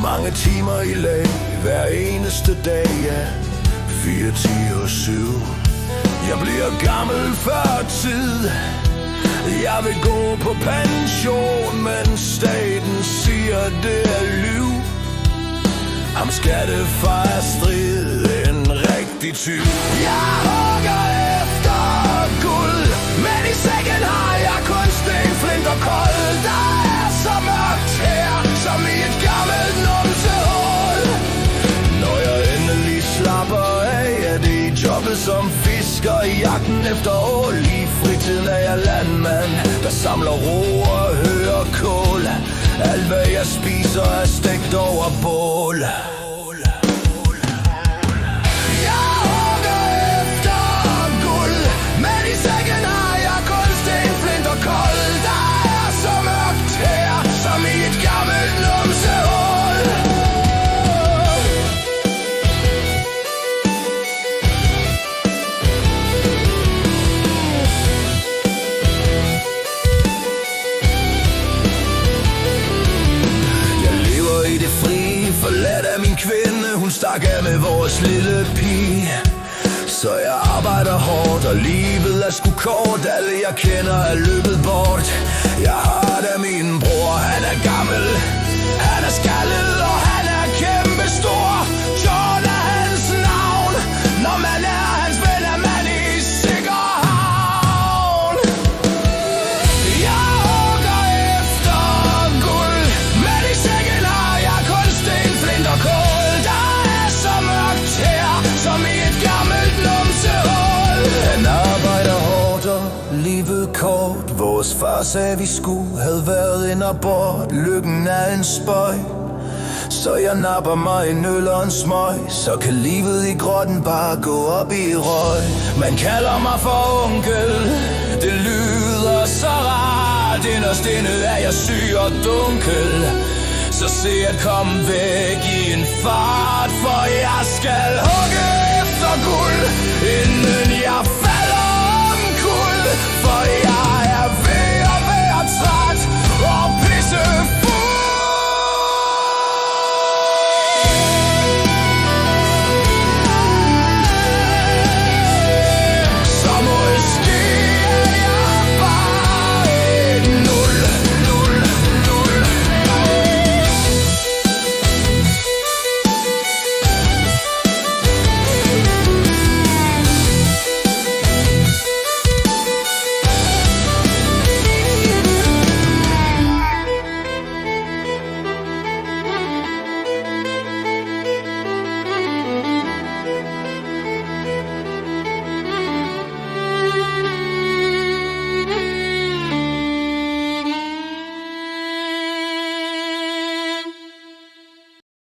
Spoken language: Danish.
Mange timer i lag, hver eneste dag, ja. 4, 10 og 7. Jeg bliver gammel før tid. Jeg vil gå på pension, men staten siger, det er lyv. Ham skal det fejre strid, en rigtig tyv. Jeg hugger efter guld, men i sækken har jeg kun sten, flint og kold. Der er så mørkt her, som i et gammelt numsehul. Når jeg endelig slapper af, er det i jobbet som fisker, i jagten efter ål. I fritiden er jeg landmand, der samler ro og hører kål. Alt hvad jeg spiser er stegt over bål. Hun stak af med vores lille pige. Så jeg arbejder hårdt, og livet er sgu kort. Alle jeg kender er løbet bort. Jeg har da min bror, han er gammel, han er skaldet, og han er kæmpestor. John er hans navn. Når man er hans ven, er man i sikker havn. Jeg hugger efter guld, men i sækken har jeg kun sten, flint og kål. Som i et gammelt numsehul. Han arbejder hårdt og livet kort. Vores far sagde vi skulle have været en abort. Lykken er en spøj, så jeg napper mig en øl og en smøg. Så kan livet i grotten bare gå op i røg. Man kalder mig for onkel, det lyder så rart. Inderst inde er jeg syg og dunkel. Så se at komme væk i en fart, for jeg skal hugge efter guld, inden jeg falder omkuld. For jeg